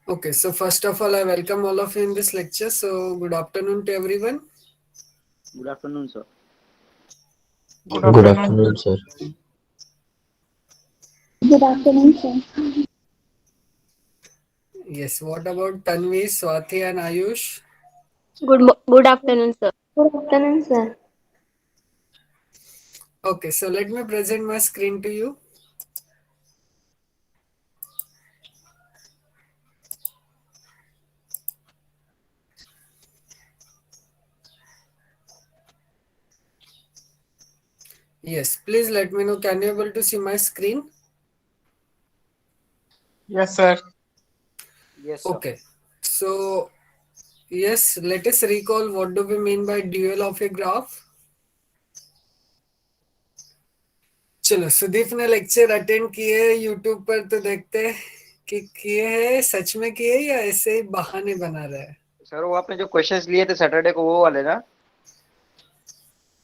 Okay, so first of all, I welcome all of you in this lecture. So, good afternoon to everyone. Good afternoon, sir. Good Good afternoon. afternoon, sir. Good afternoon, sir. Yes, what about Tanvi, Swati, and Ayush? Good afternoon, sir. Good afternoon, sir. Okay, so let me present my screen to you. Yes, please let me know. Can you able to see my screen? Yes, sir. Yes, sir. Okay, so yes, let us recall what do we mean by dual of a graph. चलो सुदीप ने lecture attend किए YouTube पर तो देखते हैं कि किए हैं सच में किए या ऐसे ही बहाने बना रहे हैं. सर वो आपने जो क्वेश्चंस लिए थे सैटरडे को वो वाले ना?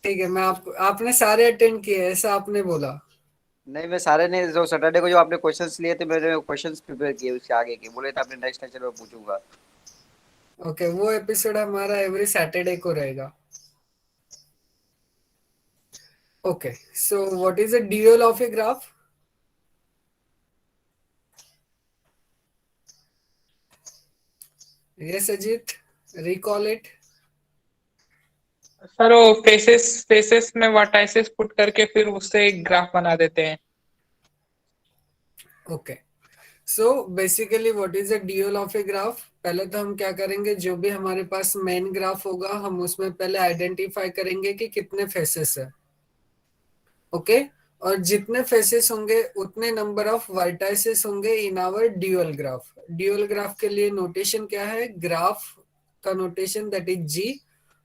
ठीक है, मैं आपने सारे अटेंड किए ऐसा आपने बोला. नहीं, मैं सारे नहीं, जो सैटरडे को जो आपने क्वेश्चंस लिए थे मैंने क्वेश्चंस प्रिपेयर किए उसके आगे के, बोले थे आपने नेक्स्ट लेक्चर में पूछूंगा. ओके, वो एपिसोड हमारा एवरी सैटरडे को रहेगा. Okay, so what is a dual of a graph? Yes Ajit, recall it. Sir वो फेसेस में वर्टाइसेस पुट करके फिर उससे एक ग्राफ बना देते हैं. Okay, so basically what is a dual of a graph? पहले तो हम क्या करेंगे, जो भी हमारे पास मेन ग्राफ होगा हम उसमें पहले आइडेंटिफाई करेंगे कि कितने फेसेस है. ओके, और जितने फेसेस होंगे उतने नंबर ऑफ वर्टाइसेस होंगे in our dual graph. Dual graph के लिए नोटेशन क्या है? ग्राफ का नोटेशन दैट इज जी,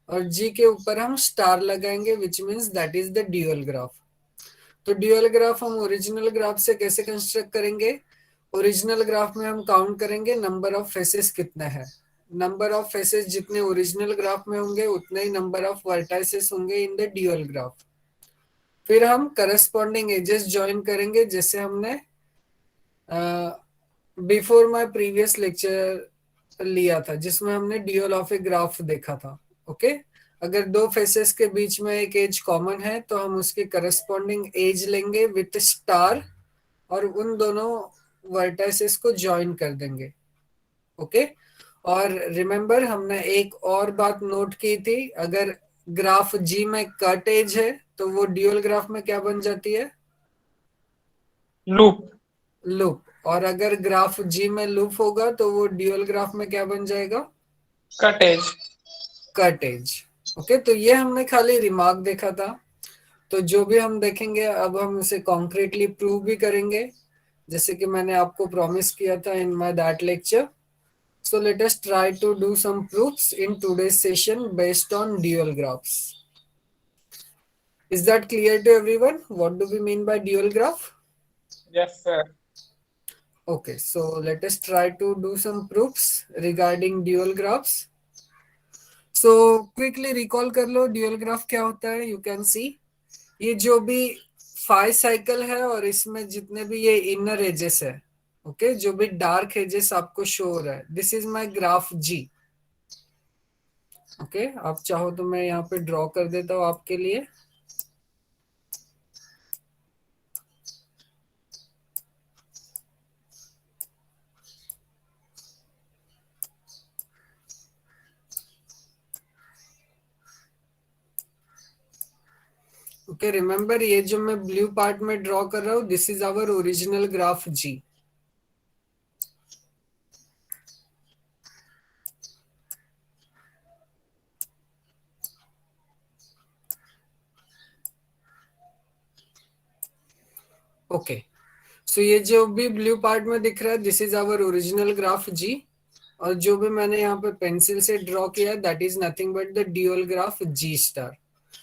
और जी के ऊपर हम स्टार लगाएंगे which means that is the dual graph. तो ड्यूअल ग्राफ हम ओरिजिनल ग्राफ से कैसे कंस्ट्रक्ट करेंगे? ओरिजिनल ग्राफ में हम काउंट करेंगे नंबर ऑफ फेसेस कितने हैं. नंबर ऑफ फेसेस जितने ओरिजिनल ग्राफ में होंगे उतने ही नंबर ऑफ वर्टाइसेस होंगे इन द ड्यूअल ग्राफ. फिर हम करस्पॉन्डिंग एजेस ज्वाइन करेंगे जैसे हमने बिफोर माय प्रीवियस लेक्चर लिया था जिसमें हमने ड्यूअल ऑफ ए ग्राफ देखा था. ओके, अगर दो फेसेस के बीच में एक एज कॉमन है तो हम उसकी करस्पॉन्डिंग एज लेंगे विथ स्टार और उन दोनों वर्टाइसेस को ज्वाइन कर देंगे. ओके, और रिमेंबर हमने एक और बात नोट की थी, अगर ग्राफ जी में कट एज है तो वो ड्यूअल ग्राफ में क्या बन जाती है? लूप. लूप. और अगर ग्राफ जी में लूप होगा तो वो ड्यूअल ग्राफ में क्या बन जाएगा? Cut edge. Cut edge. Okay, तो ये हमने खाली रिमार्क देखा था. तो जो भी हम देखेंगे अब हम उसे कॉन्क्रीटली प्रूव भी करेंगे जैसे कि मैंने आपको प्रॉमिस किया था in my that lecture. So let us try to do some proofs in today's session based on dual graphs. Is that clear to everyone? What do we mean by dual graph? Yes, sir. Okay, so let us try to do some proofs regarding dual graphs. So quickly recall कर लो dual graph क्या होता है. You can see ये जो भी five cycle है और इसमें जितने भी ये इनर एजेस है, ओके, जो भी डार्क एजेस आपको शो हो रहा है, this is my graph G. Okay, आप चाहो तो मैं यहाँ पे ड्रॉ कर देता हूँ आपके लिए. ओके, रिमेंबर ये जो मैं ब्लू पार्ट में ड्रॉ कर रहा हूँ this is our original graph G. Okay, so ये जो भी ब्लू पार्ट में दिख रहा है this is our original graph G, और जो भी मैंने यहाँ पे पेंसिल से ड्रॉ किया है that is nothing but the dual graph G star.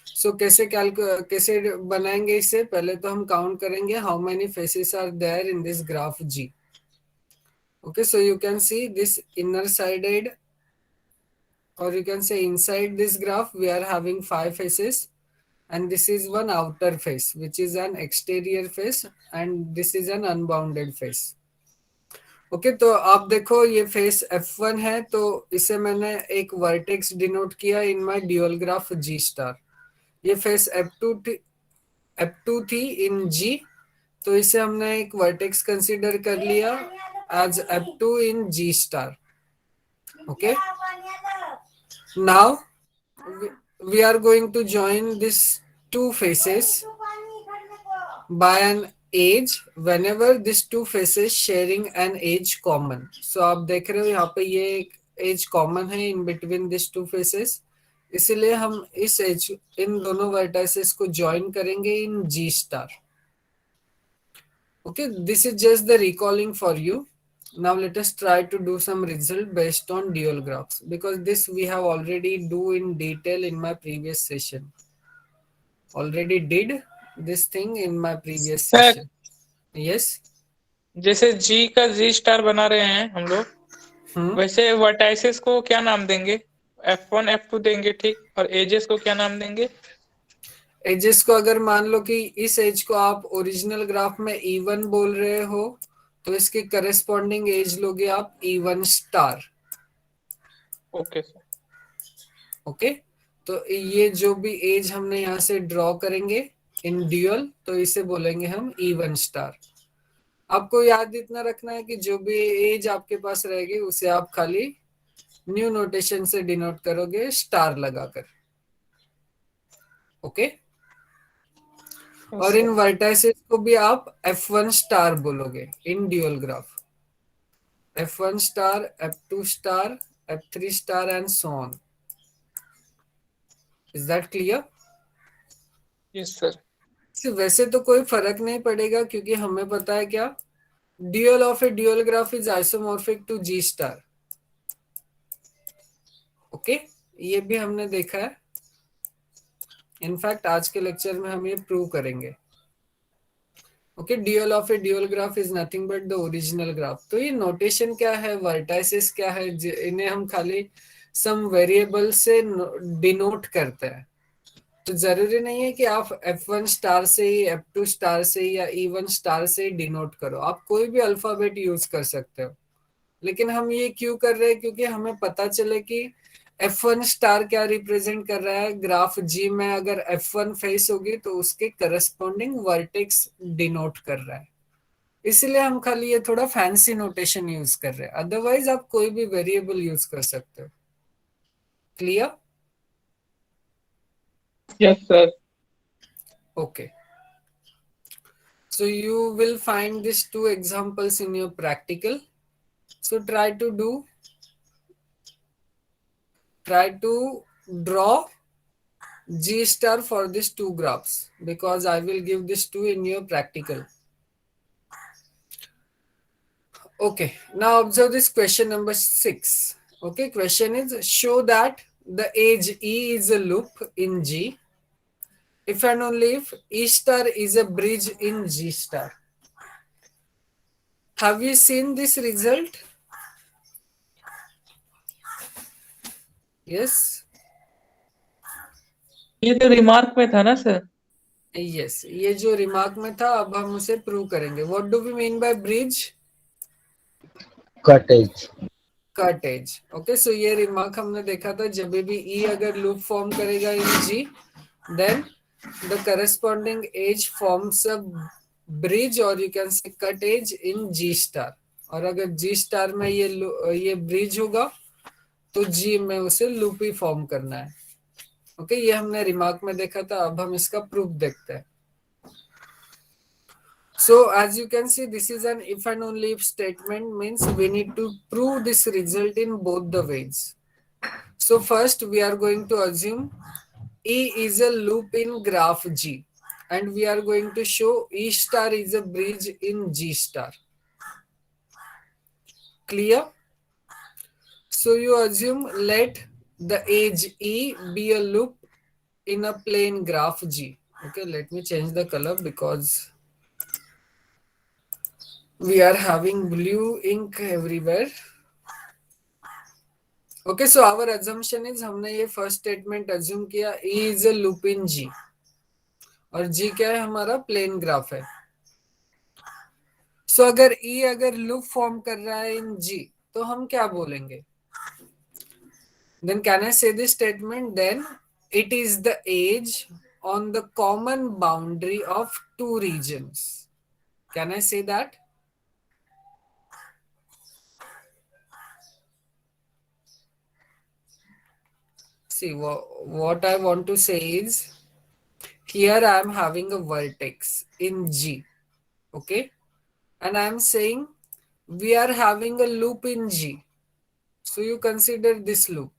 So कैसे बनाएंगे इसे? पहले तो हम काउंट करेंगे how many faces are there in this graph G. Okay, so you can see this inner sided or you can say inside this graph we are having five faces, and this is one outer face which is an exterior face, and this is an unbounded face. Okay, तो आप देखो ये face F1 है, तो इसे मैंने एक vertex denote किया in my dual graph G star. ये फेस F2 थी इन G, तो इसे हमने एक वर्टेक्स कंसीडर कर लिया edge F2 in G star. Okay, now we are going to join these two faces by an edge whenever these two faces sharing an edge common. So आप देख रहे हो यहाँ पे ये एक एज कॉमन है in between this two faces, इसलिए हम इस एज इन दोनों वर्टाइसेस को ज्वाइन करेंगे in G star. Okay, this is just the recalling for you. Now let us try to do some result based on dual graphs, because this we have already do in detail in my previous session. Already did this thing in my previous sir session. Yes. जैसे जी का जी star बना रहे हैं हम लोग, वैसे vertices को क्या नाम देंगे? F1 F2 देंगे, ठीक, और एजेस को क्या नाम देंगे? एजेस को अगर मान लो कि इस एज को आप ओरिजिनल ग्राफ में E1 बोल रहे हो, तो इसके करस्पॉन्डिंग एज लोगे आप E1 star. Okay sir. Okay, तो ये जो भी एज हमने यहाँ से ड्रॉ करेंगे इन ड्यूअल, तो इसे बोलेंगे हम E1 स्टार। आपको याद इतना रखना है कि जो भी एज आपके पास रहेगी उसे आप खाली न्यू नोटेशन से डिनोट करोगे स्टार लगाकर। ओके, और इन वर्टाइसेस को भी आप F1 स्टार बोलोगे in dual graph. F1 star, F2 star, F3 star and so on. Is that clear? Yes sir. वैसे तो कोई फर्क नहीं पड़ेगा, क्योंकि हमें पता है क्या, dual of a dual graph is isomorphic to G star. Okay, ये भी हमने देखा है। इनफैक्ट आज के लेक्चर में हम ये प्रूव करेंगे। Okay, dual of a dual graph is nothing but the original graph. तो ये नोटेशन क्या है, वर्टाइसेस क्या है, इन्हें हम खाली सम वेरिएबल से डिनोट करते हैं। तो जरूरी नहीं है कि आप F1 स्टार से ही, F2 स्टार से ही, या E1 स्टार से ही डिनोट करो। आप कोई भी अल्फाबेट यूज कर सकते हो, लेकिन हम ये क्यों कर रहे हैं, क्योंकि हमें पता चले कि F1 स्टार क्या रिप्रेजेंट कर रहा है ग्राफ G में। अगर F1 फेस होगी तो उसके करस्पॉन्डिंग वर्टेक्स डिनोट कर रहा है, इसलिए हम खाली ये थोड़ा फैंसी नोटेशन यूज कर रहे हैं। अदरवाइज आप कोई भी वेरिएबल यूज कर सकते हो। Clear? Yes sir. Okay. So you will find these two examples in your practical. So try to draw G star for these two graphs, because I will give these two in your practical. Okay, now observe this question number 6. Okay, question is, show that the edge E is a loop in G if and only if E star is a bridge in G star. Have you seen this result? Yes. ये तो remark में था ना sir? Yes, ये जो remark में था, अब हम उसे प्रूव करेंगे। What do we mean by bridge? Cut edge. Cut edge. Okay, so ये रिमार्क हमने देखा था, जब भी E अगर लूप फॉर्म करेगा इन G, then the corresponding edge forms a bridge, or you can say cut edge in G star. और अगर G star में ये ब्रिज होगा तो G में उसे लूप ही फॉर्म करना है। ओके, ये हमने रिमार्क में देखा था। अब हम इसका प्रूफ देखते हैं। So as you can see, this is an if and only if statement, means we need to prove this result in both the ways. So first we are going to assume E is a loop in graph G, and we are going to show E star is a bridge in G star. Clear? So you assume let the edge E be a loop in a plane graph G. Okay, let me change the color because we are having blue ink everywhere. Okay, so our assumption is, हमने ये first statement assume किया E is a loop in G, और G क्या है, हमारा plane graph है। सो अगर ई अगर लूप फॉर्म कर रहा है इन जी, तो हम क्या बोलेंगे? Then can I say this statement? Then it is the age on the common boundary of two regions. Can I say that? See, what I want to say is, here I am having a vertex in G, okay? And I am saying we are having a loop in G. So you consider this loop.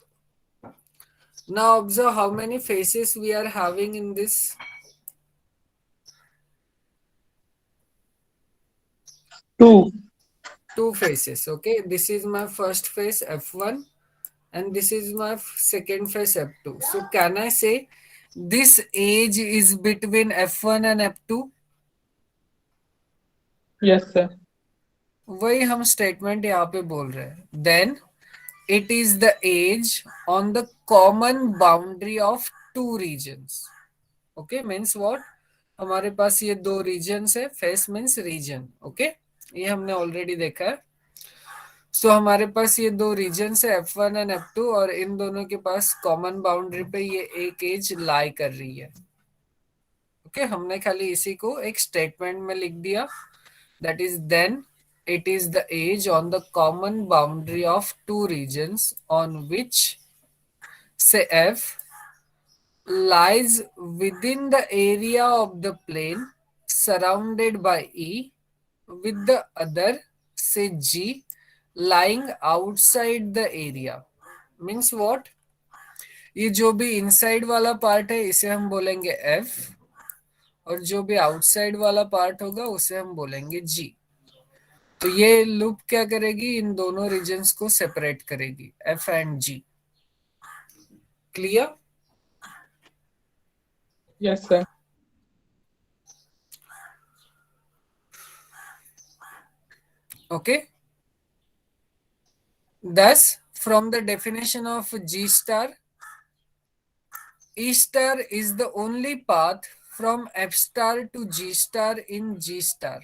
Now observe how many faces we are having in this. Two faces, okay? This is my first face F1 and this is my second face F2. So can I say this age is between F1 and F2? Yes, sir. वही हम statement यहाँ पे बोल रहे हैं. Then it is the age on the common boundary of two regions. Okay, means what? हमारे पास ये दो रीजन्स है. Face means reason. ओके, ये हमने ऑलरेडी देखा है. सो हमारे पास ये दो रीजन्स है F1 एंड F2 और इन दोनों के पास कॉमन बाउंड्री पे ये एक एज लाई कर रही है. ओके, हमने खाली इसी को एक स्टेटमेंट में लिख दिया. That is then it is the age on the common boundary of two regions on which, say F, lies within the area of the plane surrounded by E, with the other, say G, lying outside the area. Means what? ये जो भी inside वाला part है इसे हम बोलेंगे F और जो भी आउटसाइड वाला पार्ट होगा उसे हम बोलेंगे G. तो ये लूप क्या करेगी? इन दोनों रीजन्स को सेपरेट करेगी, F and G. Clear? Yes, sir. Okay. Thus, from the definition of G star, E star is the only path from F star to G star in G star.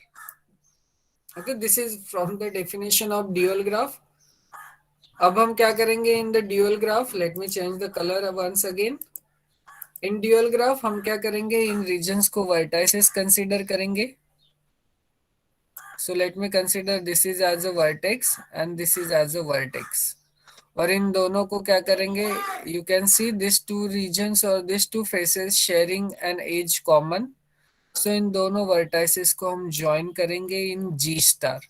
Okay, this is from the definition of dual graph. अब हम क्या करेंगे in the dual graph? Let me change the colour once again. In dual graph हम क्या करेंगे? इन regions को vertices consider करेंगे. So let me consider this is as a vertex and this is as a vertex. और इन दोनों को क्या करेंगे? You can see this two regions और this two faces sharing an edge common. So इन दोनों वर्टाइसेस को हम ज्वाइन करेंगे इन G star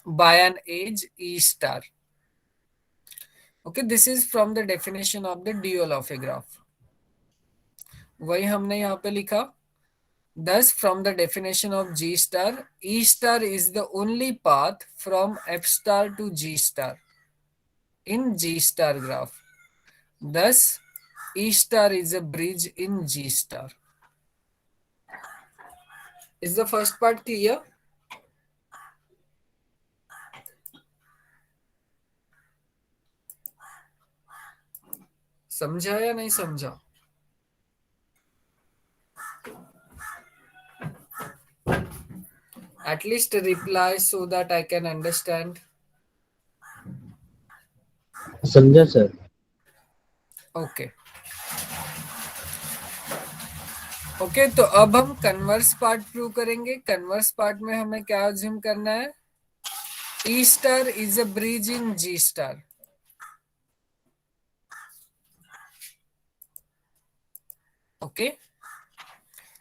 by an edge e star. Okay, this is from the definition of the dual of a graph. वही हमने यहाँ पे लिखा. Thus, from the definition of G star, E star is the only path from F star to G star in G star graph. Thus, E star is a bridge in G star. Is the first part clear? समझा या नहीं समझा? At least reply so that I can understand. समझा sir. Okay okay, तो अब हम converse part prove करेंगे. Converse part में हमें क्या अज्यूम करना है? E star is a bridge in G star. Okay.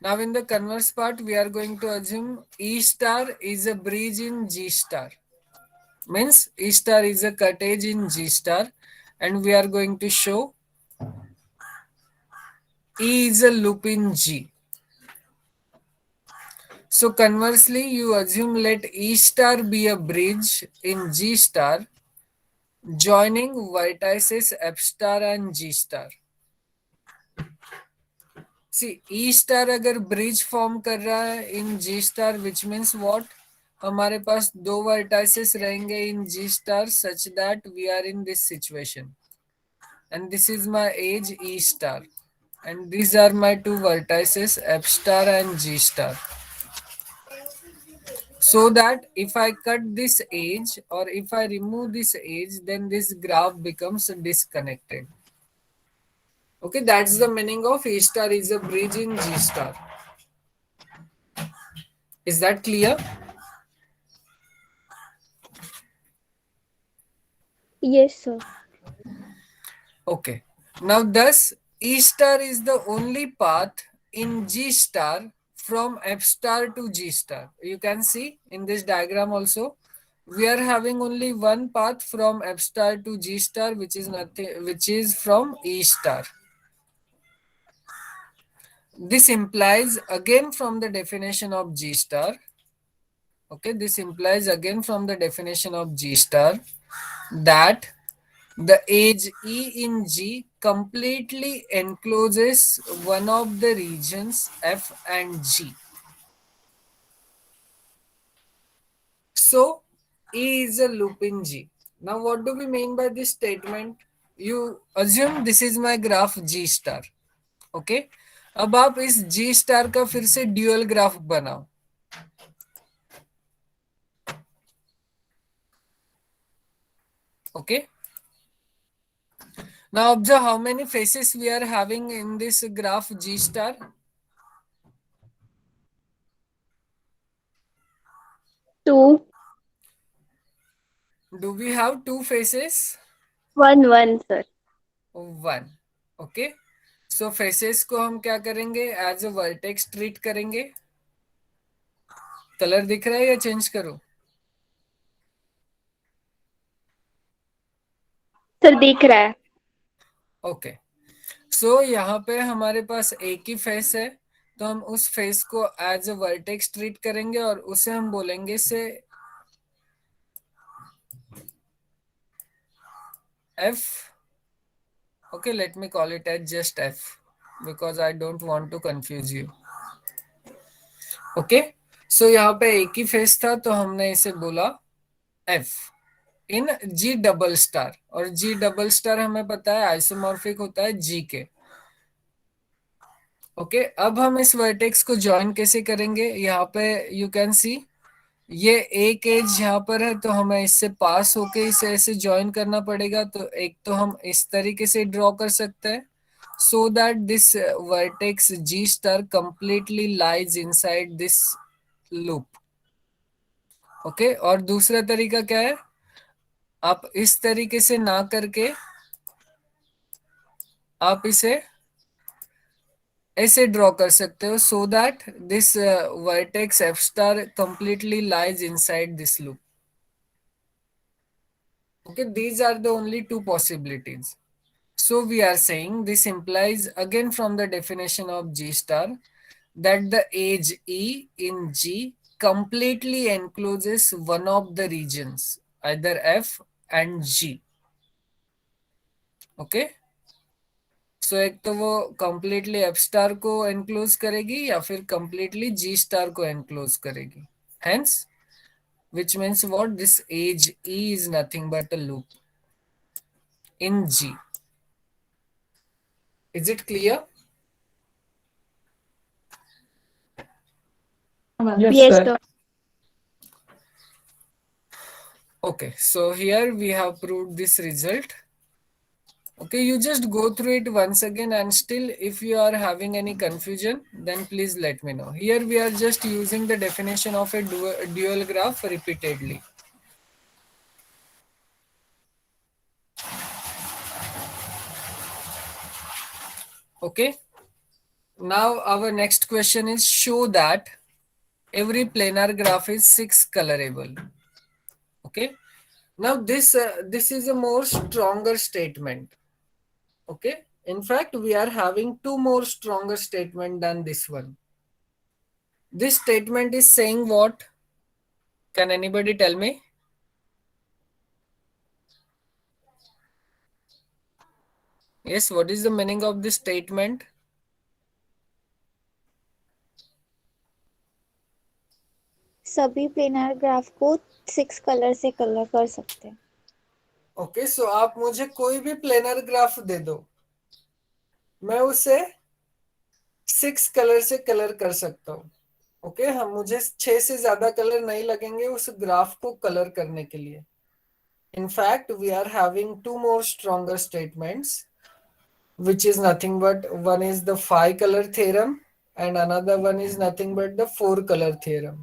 Now in the converse part, we are going to assume E star is a bridge in G star. Means E star is a cottage in G star, and we are going to show E is a loop in G. So conversely, you assume let E star be a bridge in G star, joining vertices F star and G star. See, E star अगर bridge form कर रहा है इन G star, which means what? हमारे पास दो vertices रहेंगे इन G star such that we are in this situation. And this is my edge E star. And these are my two vertices F star and G star. so that if I cut this edge or if I remove this edge, then this graph becomes disconnected. Okay, that's the meaning of A star is a bridge in G star. Is that clear? Yes, sir. Okay. Now, thus, E star is the only path in G star from F star to G star. You can see in this diagram also, we are having only one path from F star to G star, which is nothing, which is from E star. This implies again from the definition of G star. Okay, this implies again from the definition of G star that the edge E in G completely encloses one of the regions F and G. So E is a loop in G. Now what do we mean by this statement? You assume this is my graph G star. Okay, अब आप इस G star का फिर से dual graph बनाओ. Okay. Now observe how many faces we are having in this graph G star. Two. Do we have two faces? One, sir. One. Okay. So faces को हम क्या करेंगे? एज अ वर्टेक्स ट्रीट करेंगे. Colour दिख रहा है या change करूं? सर दिख रहा है. ओके. सो यहाँ पे हमारे पास एक ही फेस है, तो हम उस फेस को एज अ वर्टेक्स ट्रीट करेंगे और उसे हम बोलेंगे से F. Okay, let me call it as just F because I don't want to confuse you. Okay, so यहाँ पे एक ही फेस था तो हमने इसे बोला F इन G डबल स्टार. और G डबल स्टार हमें पता है आइसोमॉर्फिक होता है G के. ओके, अब हम इस वर्टेक्स को ज्वाइन कैसे करेंगे? यहाँ पे यू कैन सी ये एक एज यहाँ पर है, तो हमें इससे पास होके इसे ऐसे ज्वाइन करना पड़ेगा. तो एक तो हम इस तरीके से ड्रॉ कर सकते हैं so that this vertex G star completely lies inside this loop. Okay, और दूसरा तरीका क्या है? आप इस तरीके से ना करके आप इसे ऐसे ड्रॉ कर सकते हो so that this vertex F star completely lies inside this loop. Okay, these are the only two possibilities. So we are saying this implies again from the definition of G star that the edge E in G completely encloses one of the regions, either F and G. Okay. सो एक तो वो completely F star को enclose करेगी या फिर completely जी star को enclose करेगी. Hence which means what? This edge E is nothing but a loop in G. Is it clear? Yes, sir. Okay, so here we have proved this result. Okay, you just go through it once again, and still if you are having any confusion, then please let me know. Here we are just using the definition of a dual graph repeatedly. Okay, now our next question is show that every planar graph is 6 colorable. Okay, now this is a more stronger statement. Okay, in fact we are having two more stronger statement than this one. This statement is saying what? Can anybody tell me? Yes, what is the meaning of this statement? सभी planar graph को 6 colour से colour कर सकते हैं. Okay, सो आप मुझे कोई भी प्लेनर ग्राफ दे दो, मैं उसे 6 कलर से कलर कर सकता हूँ. ओके हम मुझे 6 से ज्यादा कलर नहीं लगेंगे उस ग्राफ को कलर करने के लिए. In fact, we are having two more stronger statements, which is nothing but one is the 5 color theorem and another one is nothing but the 4 color theorem.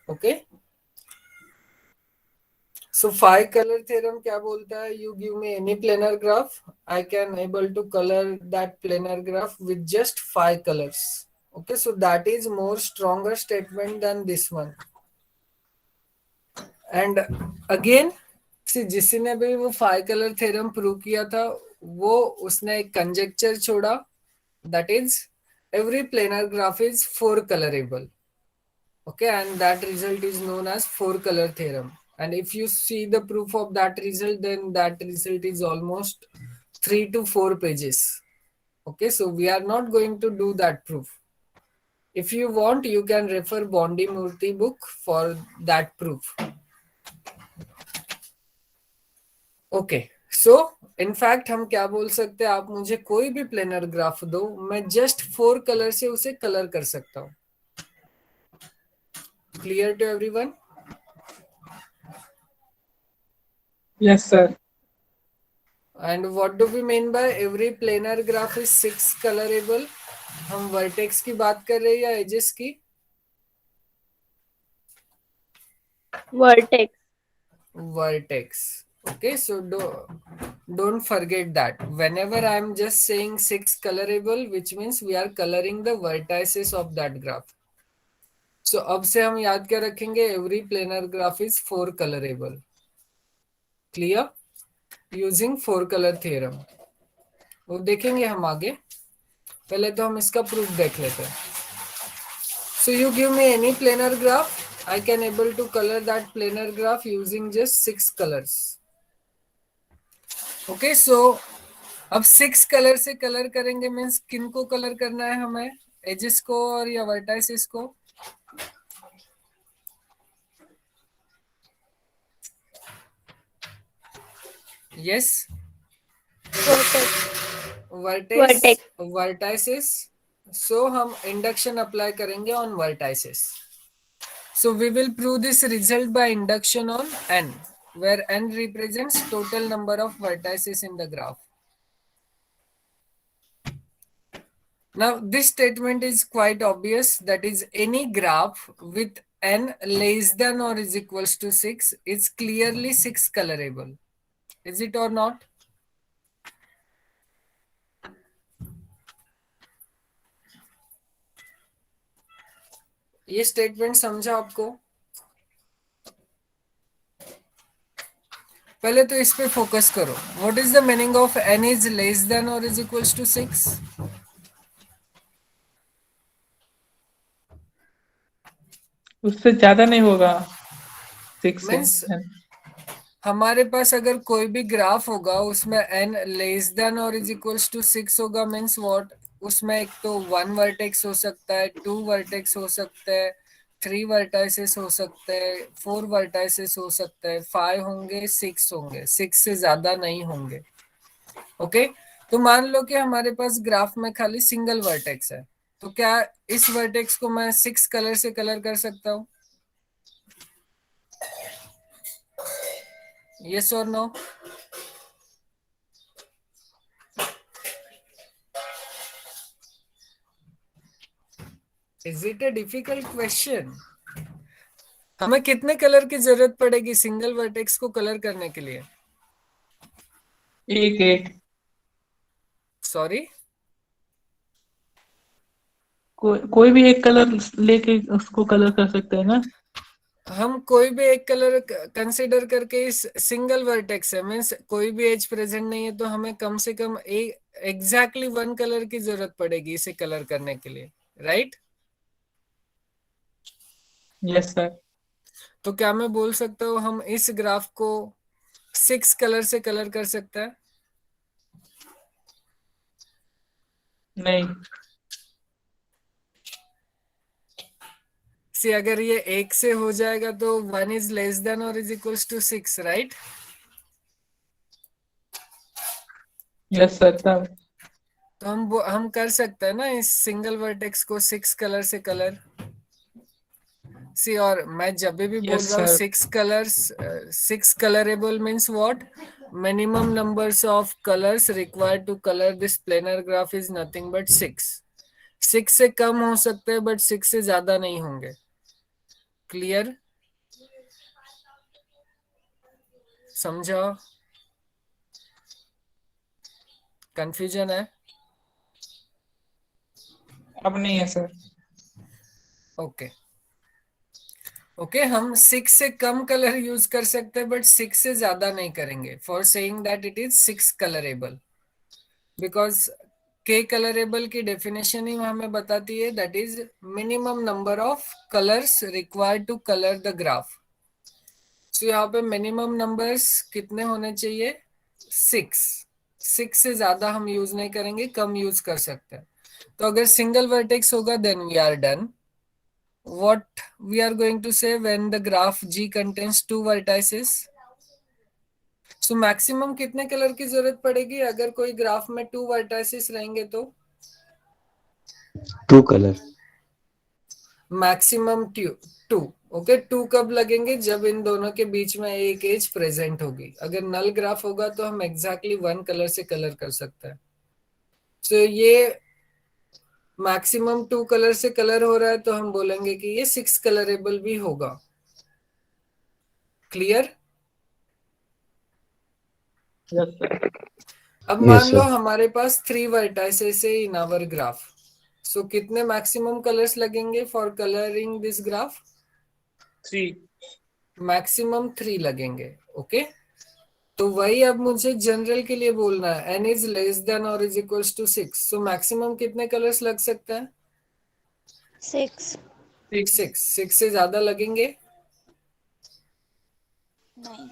Okay. So 5 color theorem क्या बोलता है? You give me any planar graph, I can able to color that planar graph with just 5 colors. Okay, so that is more stronger statement than this one. And again, see जिसने भी वो 5 color theorem prove किया था वो उसने एक conjecture छोड़ा, that is every planar graph is 4 colorable. Okay, and that result is known as 4 color theorem. And if you see the proof of that result, then that result is almost 3 to 4 pages. Okay, so we are not going to do that proof. If you want, you can refer Bondi Murthy book for that proof. Okay so in fact हम क्या बोल सकते हैं, आप मुझे कोई भी planar graph दो, मैं जस्ट 4 कलर से उसे कलर कर सकता हूं. Clear to everyone? Yes sir. And what do we mean by every planar graph is 6 colourable? हम वर्टेक्स की बात कर रहे हैं या एजेस की? Vertex. Vertex. Okay, so don't forget that whenever I am just saying 6 colorable, which means we are coloring the vertices of that graph. So अब से हम याद क्या रखेंगे? Every planar graph is 4 colorable. Clear? Using 4 color theorem. वो देखेंगे हम आगे, पहले तो हम इसका प्रूफ देख लेते हैं. So you give me any planar graph, I can able to color that planar graph using just 6 colors. Okay, so अब 6 कलर से कलर करेंगे मीन्स किन को कलर करना है हमें? एजेस को और या वर्टाइसेस को? Yes, vertices. सो हम इंडक्शन अप्लाई करेंगे on vertices. So we will prove this result by induction on n, where n represents total number of vertices in the graph. Now this statement is quite obvious, that is any graph with n less than or is equals to 6 is clearly 6 colorable. Is it or not? ये statement समझा आपको? पहले तो इस पे focus करो. What is the meaning of n is less than और is equals to 6? उससे ज्यादा नहीं होगा 6 से. मीन्स हमारे पास अगर कोई भी ग्राफ होगा उसमें n लेस देन और इज इक्वल्स टू 6 होगा, मीन्स व्हाट? उसमें एक तो 1 वर्टेक्स हो सकता है, 2 वर्टेक्स हो सकते हैं, 3 वर्टाइसेस हो सकते हैं, 4 वर्टाइसेस हो सकते हैं, 5 होंगे, 6 होंगे, 6 से ज्यादा नहीं होंगे. ओके, तो मान लो कि हमारे पास ग्राफ में खाली सिंगल वर्टेक्स है, तो क्या इस वर्टेक्स को मैं 6 कलर से कलर कर सकता हूँ? यस और no? Is it a difficult question? हमें कितने कलर की जरूरत पड़ेगी सिंगल वर्टेक्स को कलर करने के लिए? एक. सॉरी, कोई भी एक कलर लेके उसको कलर कर सकते हैं ना. हम कोई भी एक कलर कंसीडर करके इस सिंगल वर्टेक्स है, मीन्स कोई भी एज प्रेजेंट नहीं है, तो हमें कम से कम एग्जैक्टली 1 कलर की जरूरत पड़ेगी इसे कलर करने के लिए, राइट? Yes sir. तो क्या मैं बोल सकता हूँ हम इस ग्राफ को 6 कलर से कलर कर सकते हैं? नहीं. सी अगर ये 1 से हो जाएगा तो 1 इज लेस देन और is equals to 6, right? Yes sir. तब तो हम कर सकते हैं ना इस सिंगल वर्टेक्स को 6 कलर से कलर. सी, और मैं जब भी बोल यस रहा हूँ sir. 6 colors, 6 colorable means what? Minimum numbers of colors required to color this planar graph is nothing but 6. 6 से कम हो सकते हैं, बट 6 से ज्यादा नहीं होंगे। क्लियर? समझा? कंफ्यूजन है? अब नहीं है सर। ओके ओके, हम 6 से कम कलर यूज कर सकते हैं, बट 6 से ज्यादा नहीं करेंगे, for saying that it is 6 colourable. Because k colourable की डेफिनेशन ही हमें बताती है that is minimum number of colours required to colour the graph. तो यहाँ पे मिनिमम नंबर्स कितने होने चाहिए? 6। 6 से ज्यादा हम यूज नहीं करेंगे, कम यूज कर सकते हैं। तो अगर सिंगल वर्टेक्स होगा then we are done. What we are going to say when the graph G contains 2 vertices? So maximum कितने कलर की जरूरत पड़ेगी अगर कोई ग्राफ में 2 vertices रहेंगे तो? 2 color. मैक्सिमम 2। ओके, 2 कब लगेंगे? जब इन दोनों के बीच में एक एज प्रेजेंट होगी। अगर नल ग्राफ होगा तो हम एग्जैक्टली 1 कलर से कलर कर सकते हैं। तो ये मैक्सिमम 2 कलर से कलर हो रहा है, तो हम बोलेंगे कि ये 6 कलरेबल भी होगा। क्लियर? Yes sir. अब Yes, मान लो sir. हमारे पास 3 वर्टाइसेस है इन आवर ग्राफ। सो कितने मैक्सिमम कलर्स लगेंगे for colouring this graph? 3। Maximum 3 लगेंगे। ओके, तो वही अब मुझे जनरल के लिए बोलना है, n इज लेस देन और is equals to 6। So maximum कितने कलर्स लग सकते हैं? 6। 6 से ज्यादा लगेंगे? नहीं।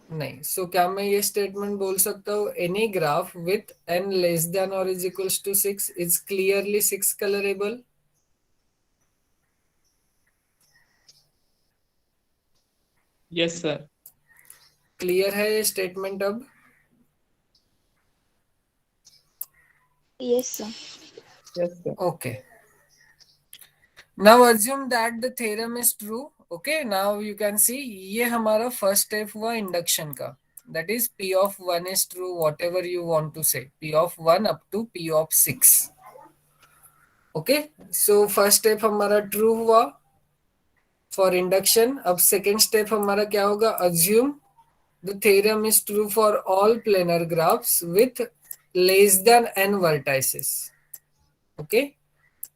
नहीं। सो क्या मैं ये स्टेटमेंट बोल सकता हूँ any graph with n less than और is equals to 6 is clearly 6 colourable? Yes sir. Clear है ये स्टेटमेंट अब? Yes sir. Yes sir. Okay. Now assume that the theorem is true. Okay, now you can see ये हमारा first step हुआ induction का। That is P of 1 is true, whatever you want to say. P of 1 up to P of 6. Okay, so first step हमारा true हुआ for induction. अब second step हमारा क्या होगा? Assume the theorem is true for all planar graphs with less than n vertices. Okay,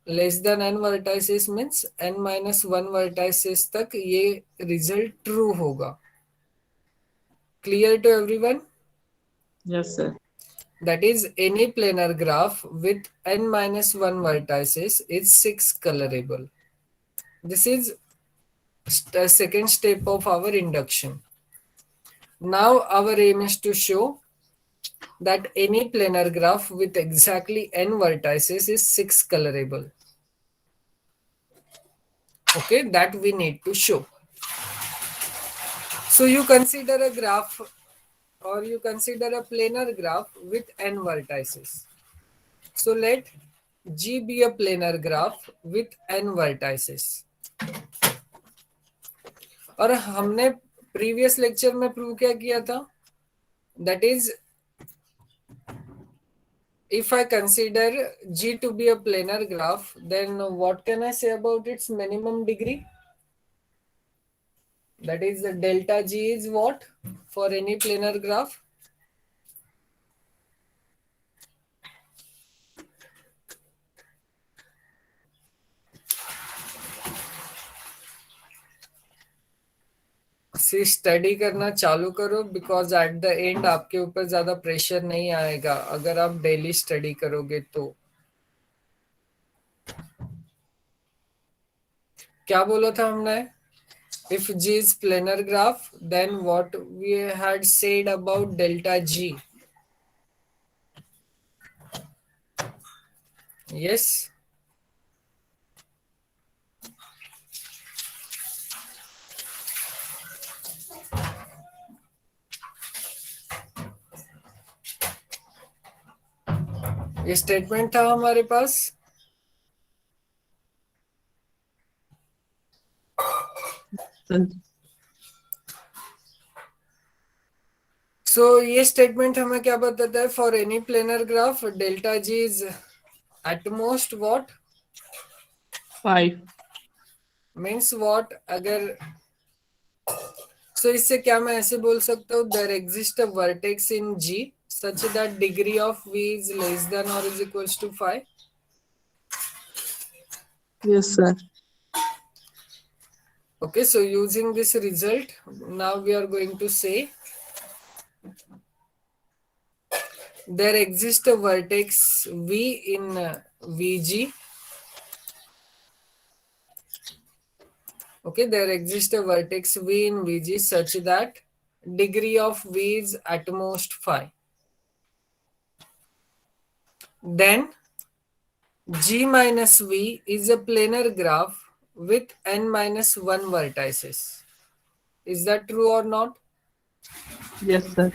less than n vertices means n minus 1 vertices तक ये result true होगा। Clear to everyone? Yes sir. That is any planar graph with n minus 1 vertices is 6 colourable. This is second step of our induction. Now our aim is to show that any planar graph with exactly n vertices is 6 colorable. Okay, that we need to show. So you consider a graph or you consider a planar graph with n vertices. So let G be a planar graph with n vertices. और हमने previous lecture में prove क्या किया था? That is if I consider G to be a planar graph, then what can I say about its minimum degree? That is the delta G is what for any planar graph? Study करना चालू करो, because at the end आपके ऊपर ज्यादा pressure नहीं आएगा अगर आप डेली स्टडी करोगे तो। क्या बोला था हमने? If G is planar graph, then what we had said about delta G? Yes. ये स्टेटमेंट था हमारे पास। सो ये स्टेटमेंट हमें क्या बताता है? For any planar graph delta G is at most what? 5. Means what? अगर सो इससे क्या मैं ऐसे बोल सकता हूँ, there exist a vertex in G such that degree of V is less than और is equals to 5? Yes, sir. Okay, so using this result, now we are going to say there exists a vertex V in VG. Okay, there exists a vertex V in VG such that degree of V is at most 5. Then G minus V is a planar graph with n minus 1 vertices. Is that true or not? Yes, sir.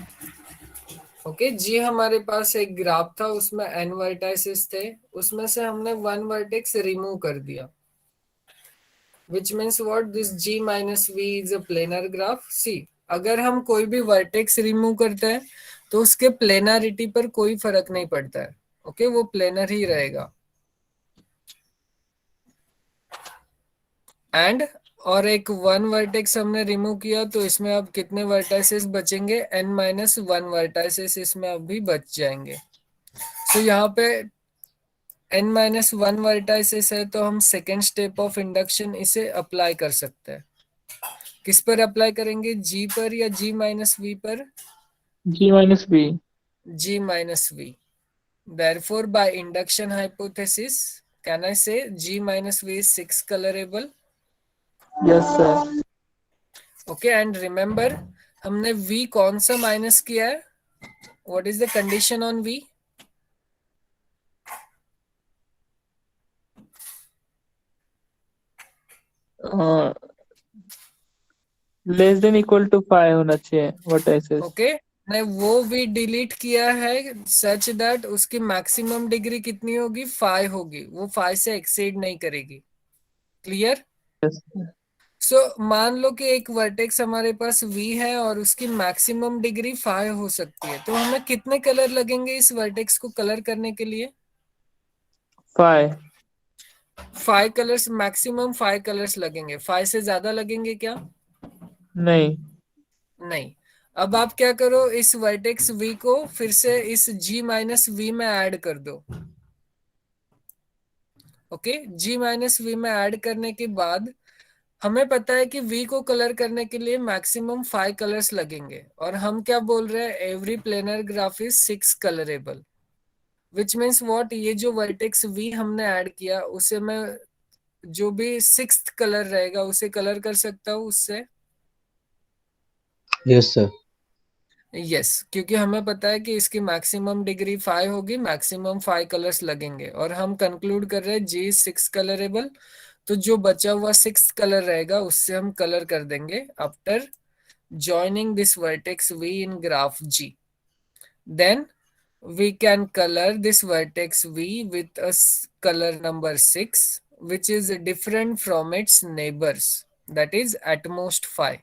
Okay ji, हमारे पास एक graph था, उसमें n vertices थे, उसमें से हमने 1 vertex remove कर दिया, which means what? This g minus v is a planar graph. See, अगर हम कोई भी वर्टेक्स रिमूव करते हैं तो उसके प्लेनारिटी पर कोई फर्क नहीं पड़ता है. ओके, वो प्लेनर ही रहेगा. एंड और एक 1 वर्टेक्स हमने रिमूव किया, तो इसमें अब कितने वर्टाइसेस बचेंगे? n माइनस 1 वर्टाइसेस इसमें अब भी बच जाएंगे. तो यहाँ पे n माइनस 1 वर्टाइसेस है, तो हम सेकेंड स्टेप ऑफ इंडक्शन इसे अप्लाई कर सकते हैं. किस पर अप्लाई करेंगे? g पर या g माइनस v पर? G minus B. g minus v. Therefore, by induction hypothesis, can I say g minus v is 6 colorable? Yes, sir. Okay, and remember, हमने v कौन सा माइनस किया है? What is the condition on v? Less than equal to 5 होना चाहिए vertices. Okay, ने वो भी डिलीट किया है सच दैट उसकी मैक्सिमम डिग्री कितनी होगी? 5 होगी, वो 5 से एक्सीड नहीं करेगी. क्लियर? Yes. सो मान लो कि एक वर्टेक्स हमारे पास v है और उसकी मैक्सिमम डिग्री 5 हो सकती है, तो हमें कितने कलर लगेंगे इस वर्टेक्स को कलर करने के लिए? 5. 5 कलर्स, मैक्सिमम 5 कलर्स लगेंगे. 5 से ज्यादा लगेंगे क्या? नहीं. नहीं. अब आप क्या करो, इस वर्टेक्स v को फिर से इस g माइनस v में ऐड कर दो. ओके, g माइनस v में ऐड करने के बाद हमें पता है कि v को कलर करने के लिए मैक्सिमम 5 कलर्स लगेंगे, और हम क्या बोल रहे हैं? Every planar graph is 6 colourable, which means what? ये जो वर्टेक्स v हमने ऐड किया उसे मैं जो भी 6th कलर रहेगा उसे कलर कर सकता हूँ उससे. Yes sir. यस, क्योंकि हमें पता है कि इसकी मैक्सिमम डिग्री 5 होगी, मैक्सिमम 5 कलर्स लगेंगे, और हम कंक्लूड कर रहे हैं जी इज 6 कलरेबल. तो जो बचा हुआ 6th कलर रहेगा उससे हम कलर कर देंगे after joining this vertex v in graph G. Then we can color this vertex v with a color number 6, which is different from its neighbors, that is at most 5.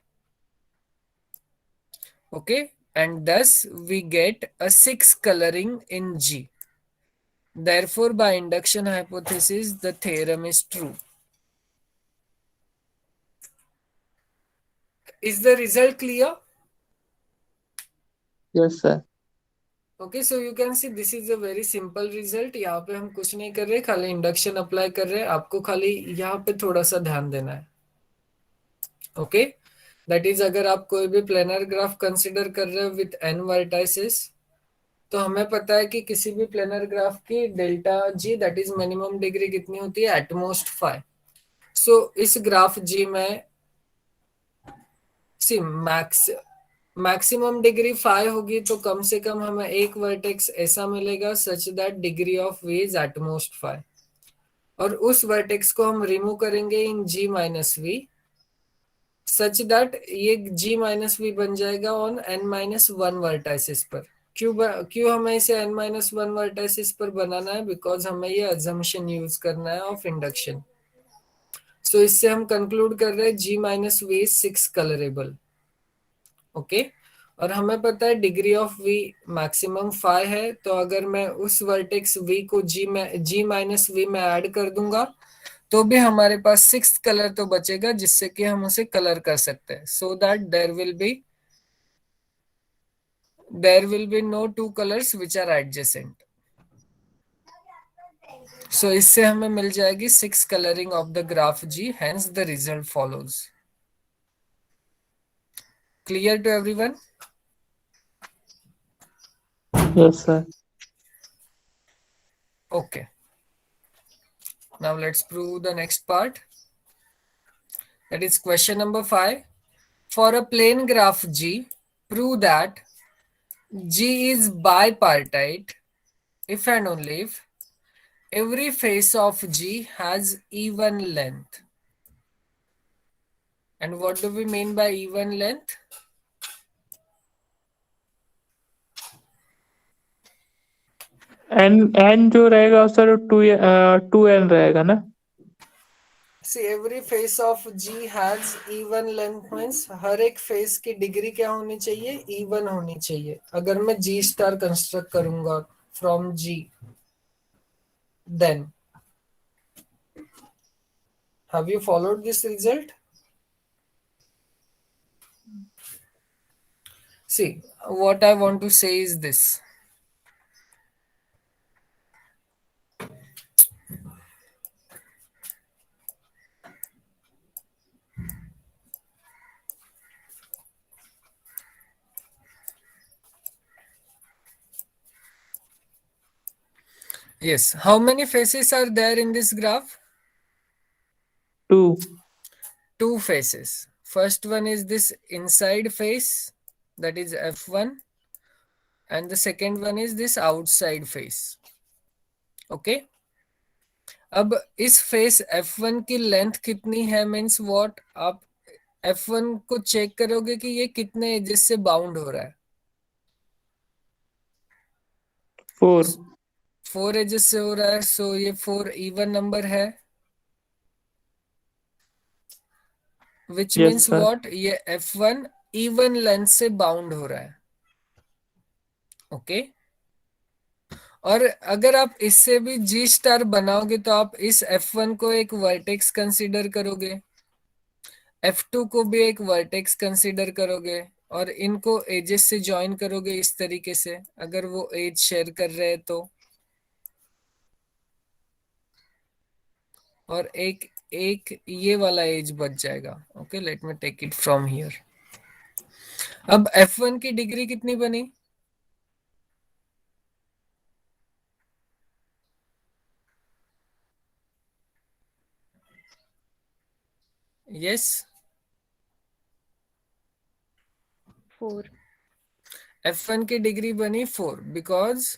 Okay, and thus we get a 6 coloring in G. Therefore, by induction hypothesis, the theorem is true. Is the result clear? Yes, sir. Okay, so you can see this is a very simple result. यहाँ पे हम कुछ नहीं कर रहे, खाली induction apply कर रहे हैं. आपको खाली यहाँ पे थोड़ा सा ध्यान देना है. ओके, दैट इज अगर आप कोई भी प्लेनर ग्राफ कंसिडर कर रहे हो विथ n वर्टाइसेस, तो हमें पता है कि किसी भी प्लेनर ग्राफ की delta G that is minimum degree कितनी होती है? एटमोस्ट 5. सो इस ग्राफ जी में सी मैक्सिमम डिग्री 5 होगी, तो कम से कम हमें एक वर्टेक्स ऐसा मिलेगा such that degree of v is at most 5, और उस वर्टेक्स को हम रिमूव करेंगे in g minus v such that ये g माइनस वी बन जाएगा ऑन n माइनस 1 वर्टाइसिस पर. क्यों हमें इसे n माइनस 1 वर्टाइसिस पर बनाना है? बिकॉज हमें ये अजम्पशन यूज करना है ऑफ इंडक्शन. सो इससे हम कंक्लूड कर रहे हैं G minus V is 6 colourable. Okay, और हमें पता है डिग्री ऑफ V मैक्सिमम 5 है, तो अगर मैं उस वर्टेक्स V को G माइनस V में ऐड कर दूंगा तो भी हमारे पास 6 कलर तो बचेगा जिससे कि हम उसे कलर कर सकते हैं। So that there will be no two colours which are adjacent. So इससे हमें मिल जाएगी 6 colouring of the graph G, hence the result follows. Clear to everyone? Yes sir. Okay. Now let's prove the next part. That is question number 5. For a plane graph G, prove that G is bipartite if and only if every face of G has even length. And what do we mean by even length? N जो रहेगा sir 2n रहेगा ना? See, every face of G has even length means हर एक face की degree क्या होनी चाहिए? even होनी चाहिए। अगर मैं G स्टार कंस्ट्रक्ट करूंगा from G, then have you followed this result? See, what I want to say is this. Yes, how many faces are there in this graph? 2. 2 faces. First one is this inside face, that is F1, and the second one is this outside face. Okay. अब इस face F1 की length कितनी है means what? आप F1 को check करोगे कि ये कितने एजेस से बाउंड हो रहा है। 4 एजेस से हो रहा है, सो ये 4 इवन नंबर है, विच मीन्स व्हाट? ये F1 इवन लेंथ से बाउंड हो रहा है। ओके, और अगर आप इससे भी G स्टार बनाओगे तो आप इस F1 को एक वर्टेक्स कंसीडर करोगे, F2 को भी एक वर्टेक्स कंसीडर करोगे, और इनको एजेस से ज्वाइन करोगे इस तरीके से, अगर वो एज शेयर कर रहे हैं तो। और एक ये वाला एज बच जाएगा। Okay, let me take it from here. अब F1 की डिग्री कितनी बनी? यस, 4. F1 की डिग्री बनी 4 बिकॉज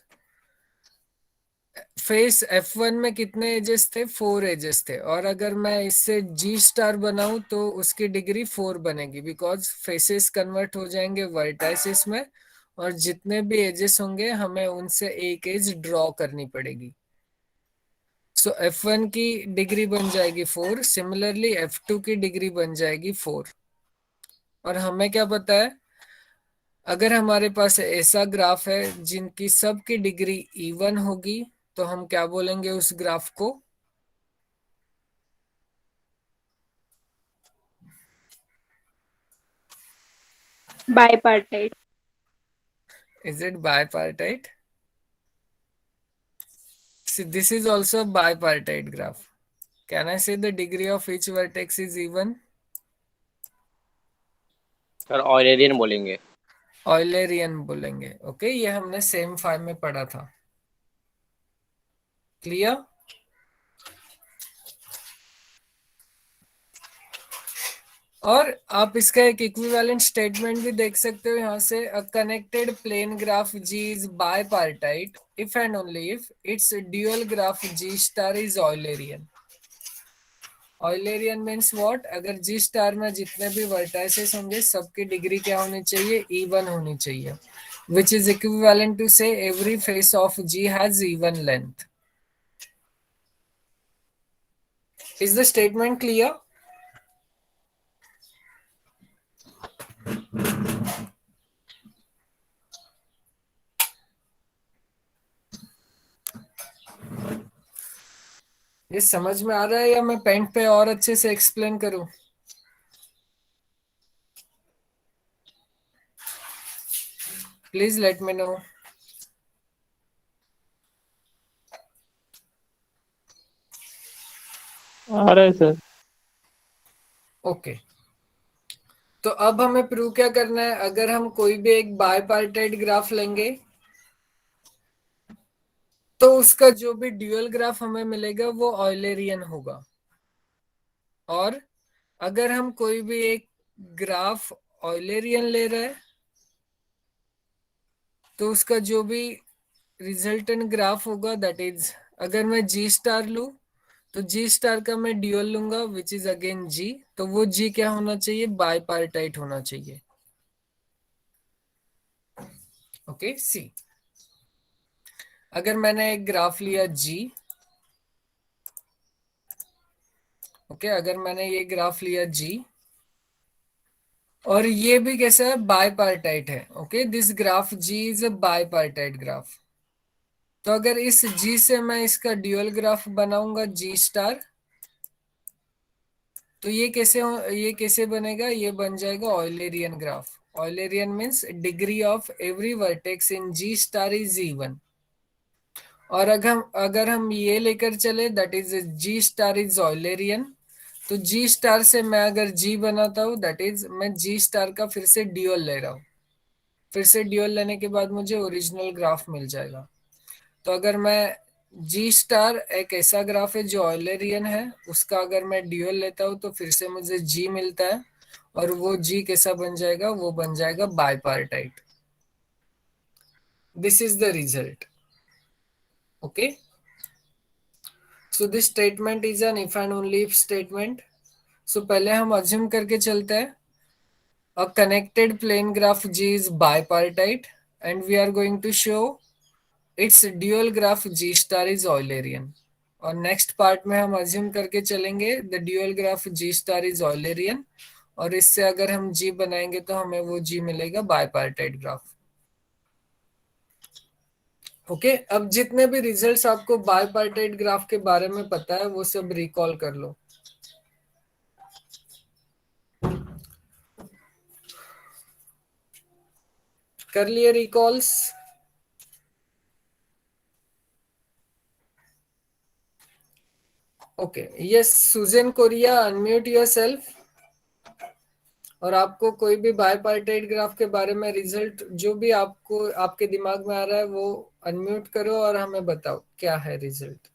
फेस F1 में कितने एजेस थे? 4 एजेस थे, और अगर मैं इससे G स्टार बनाऊं तो उसकी डिग्री 4 बनेगी बिकॉज फेसेस कन्वर्ट हो जाएंगे वर्टाइसिस में, और जितने भी एजेस होंगे हमें उनसे एक एज ड्रॉ करनी पड़ेगी। सो F1 की डिग्री बन जाएगी 4, सिमिलरली F2 की डिग्री बन जाएगी 4। और हमें क्या पता है, अगर हमारे पास ऐसा ग्राफ है जिनकी सबकी डिग्री इवन होगी तो हम क्या बोलेंगे उस ग्राफ को? Bipartite. Is it bipartite? See, this is also a bipartite graph. Can I say the degree of each vertex is even? Sir Eulerian बोलेंगे। ऑयलरियन बोलेंगे। ओके, ये हमने सेम 5 में पढ़ा था। क्लियर? और आप इसका एक इक्विवेलेंट स्टेटमेंट भी देख सकते हो यहाँ से, a connected plane graph G is bipartite if and only if it's dual graph G star is Eulerian. Eulerian means what? अगर G स्टार में जितने भी वर्टाइसेस होंगे सबकी डिग्री क्या होनी चाहिए? इवन होनी चाहिए, विच इज इक्विवेलेंट टू से every face of G has even length. Is the statement clear? ये समझ में आ रहा है या मैं पेन पे और अच्छे से एक्सप्लेन करूं? Please let me know. आ रहा है सर। ओके, तो अब हमें प्रूव क्या करना है? अगर हम कोई भी एक बायपार्टाइट ग्राफ लेंगे तो उसका जो भी ड्यूअल ग्राफ हमें मिलेगा वो ऑयलरियन होगा। और अगर हम कोई भी एक ग्राफ ऑयलरियन ले रहे हैं तो उसका जो भी रिजल्टेंट ग्राफ होगा दैट इज, अगर मैं जी स्टार लूं तो जी स्टार का मैं ड्यूअल लूंगा विच इज अगेन जी, तो वो जी क्या होना चाहिए? बायपार्टाइट होना चाहिए। ओके, सी अगर मैंने एक ग्राफ लिया जी, ओके अगर मैंने ये ग्राफ लिया जी और ये भी कैसा है? बायपार्टाइट है। Okay, this graph ji is a बायपार्टाइट graph. तो अगर इस जी से मैं इसका ड्यूअल ग्राफ बनाऊंगा जी स्टार, तो ये कैसे बनेगा? ये बन जाएगा Eulerian graph. Eulerian means degree of every vertex in G star is even. और अगर हम ये लेकर चले that is G star is Eulerian, तो जी स्टार से मैं अगर जी बनाता हूँ दैट इज मैं जी स्टार का फिर से ड्यूअल ले रहा हूँ। फिर से ड्यूअल लेने के बाद मुझे ओरिजिनल ग्राफ मिल जाएगा। तो अगर मैं जी स्टार एक ऐसा ग्राफ है जो ऑयलरियन है, उसका अगर मैं ड्यूअल लेता हूँ तो फिर से मुझे जी मिलता है। और वो जी कैसा बन जाएगा? वो बन जाएगा bipartite. This is the result. Okay, so this statement is an if and only if statement. So पहले हम अज्यूम करके चलते हैं a connected plane graph G is bipartite and we are going to show its dual graph G star is Eulerian। और next part में हम assume करके चलेंगे the dual graph G star is Eulerian, और इससे अगर हम G बनाएंगे तो हमें वो G मिलेगा बायपार्टाइट ग्राफ। ओके, अब जितने भी रिजल्ट्स आपको बायपार्टाइट ग्राफ के बारे में पता है वो सब रिकॉल कर लो। कर लिए रिकॉल्स? ओके, यस सुजन कोरिया, अनम्यूट योरसेल्फ। और आपको कोई भी बायपार्टाइट ग्राफ के बारे में रिजल्ट जो भी आपको आपके दिमाग में आ रहा है वो अनम्यूट करो और हमें बताओ क्या है result.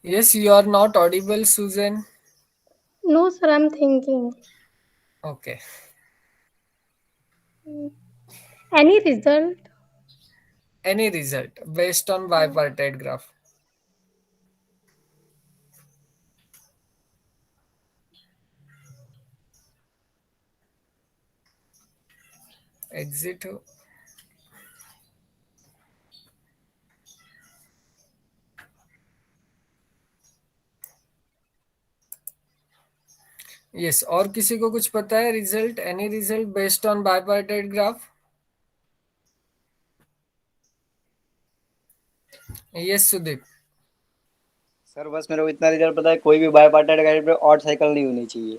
Yes, you are not audible Sujan. No, sir, I'm thinking. Okay, Any result? Any result based on bipartite graph? एग्जिट हो। यस, और किसी को कुछ पता है रिजल्ट? Any result based on bipartite graph? Yes Sudeep. Sir बस मेरे को इतना रिजल्ट पता है, कोई भी बायपार्टाइट गाड़ी पे ऑड साइकिल नहीं होनी चाहिए।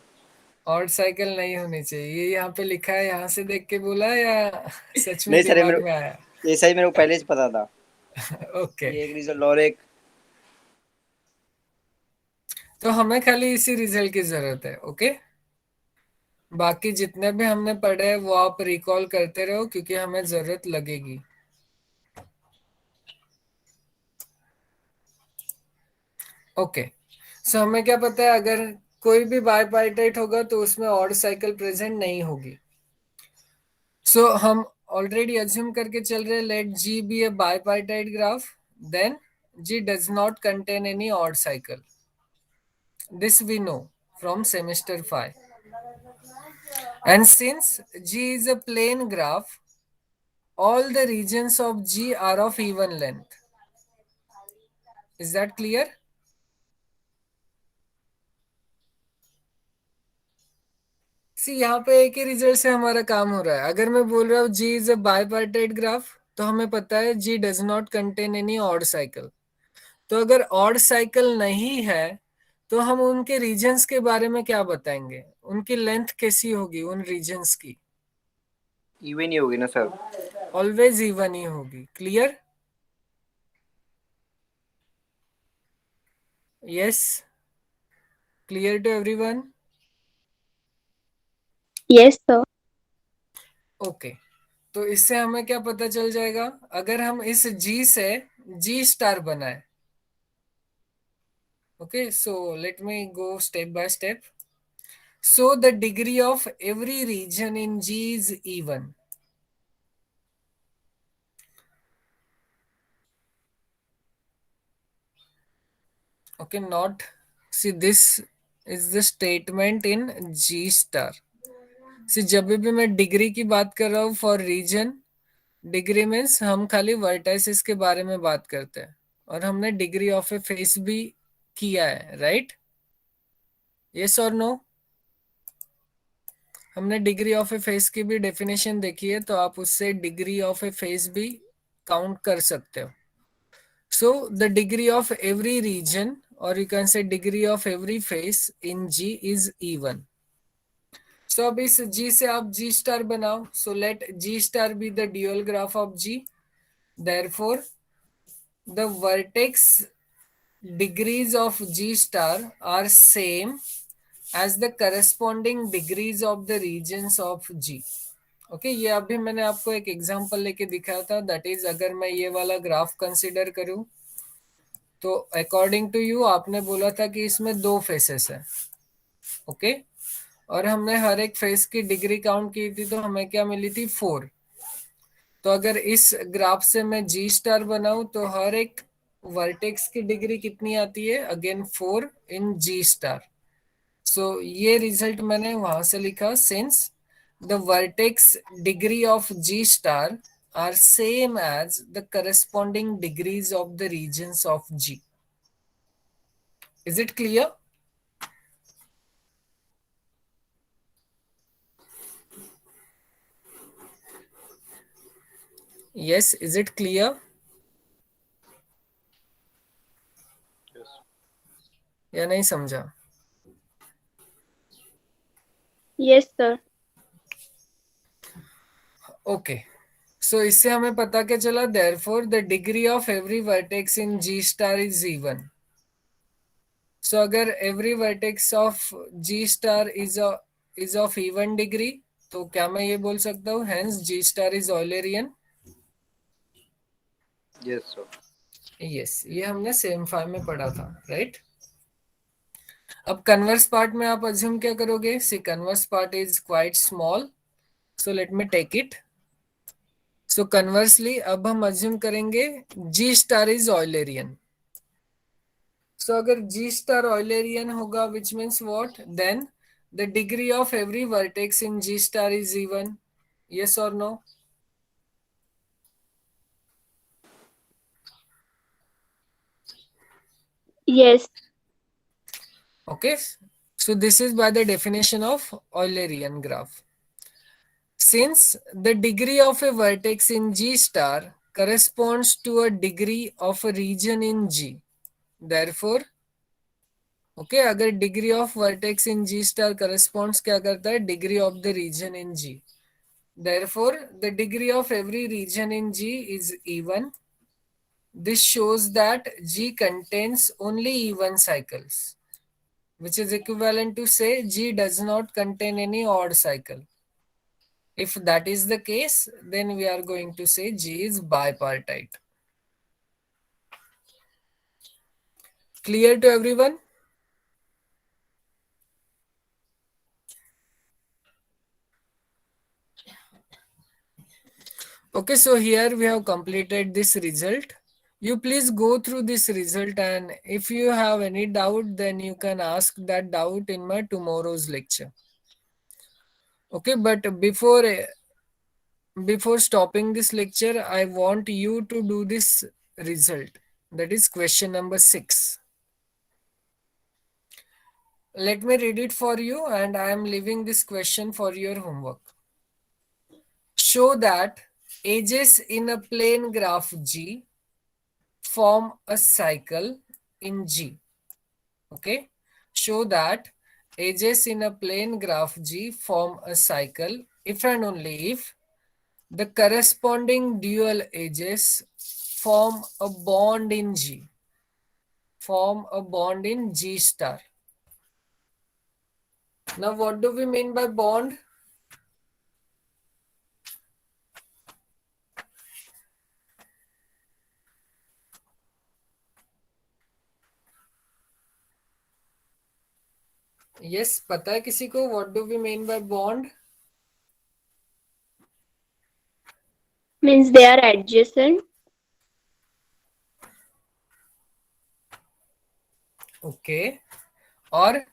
और साइकिल नहीं होनी चाहिए, ये यहाँ पे लिखा है, यहाँ से देख के बोला या सच में नहीं सर, ये दिमाग में आया? ये सही मेरे को पहले से पता था। ओके, ये एक रिजल्ट और एक। तो हमें खाली इसी रिजल्ट की जरूरत है। ओके, बाकी जितने भी हमने पढ़े हैं वो आप रिकॉल करते रहो क्योंकि हमें जरूरत लगेगी। ओके, सो हमें क्या पता है? अगर कोई भी बायपार्टाइट होगा तो उसमें ऑड साइकिल प्रेजेंट नहीं होगी। सो हम ऑलरेडी अज्यूम करके चल रहे हैं let G be a bipartite graph, then G does not contain any odd cycle. This we know from semester 5। And since G is a plane graph, all the regions of G are of even length. Is that clear? सी यहाँ पे एक ही result से हमारा काम हो रहा है. अगर मैं बोल रहा हूँ G is a bipartite graph, तो हमें पता है G does not contain any odd cycle. तो अगर ऑड साइकिल नहीं है तो हम उनके रीजन्स के बारे में क्या बताएंगे? उनकी लेंथ कैसी होगी उन रीजन्स की? इवन ही होगी ना सर? ऑलवेज इवन ही होगी. Clear? Yes, clear to everyone? Yes, sir. Okay, तो इससे हमें क्या पता चल जाएगा? अगर हम इस G से G स्टार बनाए. Okay, so let me go step by step. So the degree of every region in G is even. Okay, not, see this is the statement in G star. See जब भी मैं degree की बात कर रहा हूँ for reason, degree means हम खाली वर्टाइसिस के बारे में बात करते हैं, और हमने डिग्री ऑफ ए फेस भी किया है, राइट? यस और नो? हमने डिग्री ऑफ ए फेस की भी डेफिनेशन देखी है, तो आप उससे डिग्री ऑफ ए फेस भी काउंट कर सकते हो. So the degree of every region, or you can say degree of every face in G is even. So अब इस G से आप G star बनाओ. So let G star be the dual graph of G. Therefore, the vertex degrees of G star are same as the corresponding degrees of the regions of G. Okay, ये अभी मैंने आपको एक example लेके दिखाया था. That is अगर मैं ये वाला ग्राफ कंसिडर करूं, तो अकॉर्डिंग टू यू आपने बोला था कि इसमें 2 फेसेस है. ओके, और हमने हर एक फेस की डिग्री काउंट की थी, तो हमें क्या मिली थी? 4. तो अगर इस ग्राफ से मैं G स्टार बनाऊं, तो हर एक वर्टेक्स की डिग्री कितनी आती है? अगेन 4 इन G स्टार. सो ये रिजल्ट मैंने वहां से लिखा, since the vertex degree of G star are same as the corresponding degrees of the regions of G. Is it clear? Yes, is it clear? Yes. या नहीं समझा? Yes, sir. Okay. So इससे हमें पता क्या चला? Therefore, the degree of every vertex in G star is even. So अगर every vertex of G star is of even degree, तो क्या मैं ये बोल सकता हूँ hence G star is Eulerian? Yes, sir. Yes, ये हमने सेम फाइव में पढ़ा था, राइट? अब कन्वर्स पार्ट में आप अज्यूम क्या करोगे? See converse part is quite small, so let me take it. So conversely अब हम अज्यूम करेंगे G star is Eulerian. So अगर G स्टार ऑयलेरियन होगा, which means what? Then the degree of every vertex in G star is even. Yes और no? Yes. Okay, so this is by the definition of Eulerian graph. Since the degree of a vertex in G star corresponds to a degree of a region in G, therefore, okay, अगर degree of vertex in G star corresponds क्या करता है? Degree of the region in G. Therefore, the degree of every region in G is even. This shows that G contains only even cycles, which is equivalent to say G does not contain any odd cycle. If that is the case, then we are going to say G is bipartite. Clear to everyone? Okay, so here we have completed this result. You please go through this result, and if you have any doubt, then you can ask that doubt in my tomorrow's lecture. Okay, but before stopping this lecture, I want you to do this result. That is question number 6. Let me read it for you, and I am leaving this question for your homework. Show that edges in a plane graph G form a cycle in G. Okay, show that edges in a plane graph G form a cycle if and only if the corresponding dual edges form a bond in G. Form a bond in G star. Now, what do we mean by bond? Yes, पता है किसी को? What do we mean by bond? Means they are adjacent. Okay. और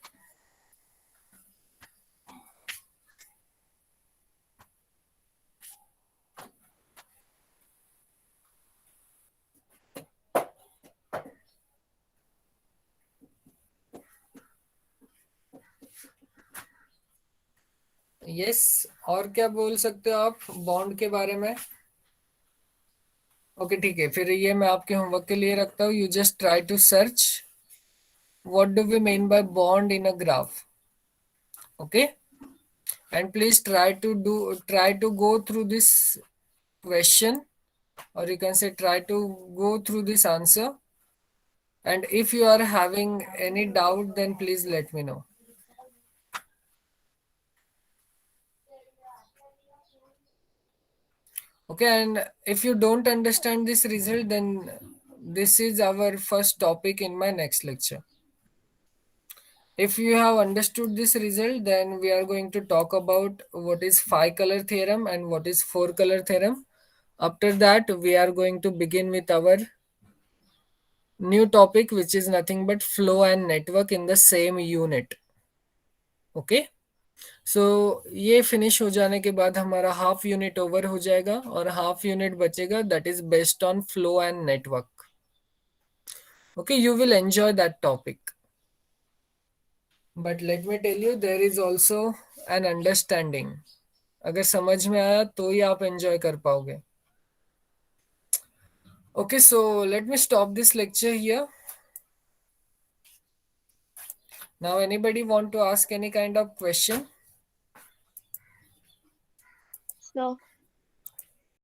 yes, और क्या बोल सकते हो आप बॉन्ड के बारे में? ओके, ठीक है, फिर ये मैं आपके होमवर्क के लिए रखता हूँ. You just try to search what do we mean by bond in a graph. Okay, and please try to go through this question, or you can say try to go through this answer, and if you are having any doubt then please let me know. Okay, and if you don't understand this result, then this is our first topic in my next lecture. If you have understood this result, then we are going to talk about what is 5-color theorem and what is 4-color theorem. After that, we are going to begin with our new topic, which is nothing but flow and network in the same unit. Okay, so ये finish हो जाने के बाद हमारा half unit over हो जाएगा और half unit बचेगा, that is based on flow and network. Okay, you will enjoy that topic. But let me tell you, there is also an understanding. अगर समझ में आया तो ही आप enjoy कर पाओगे. Okay, so let me stop this lecture here. Now, anybody want to ask any kind of question? So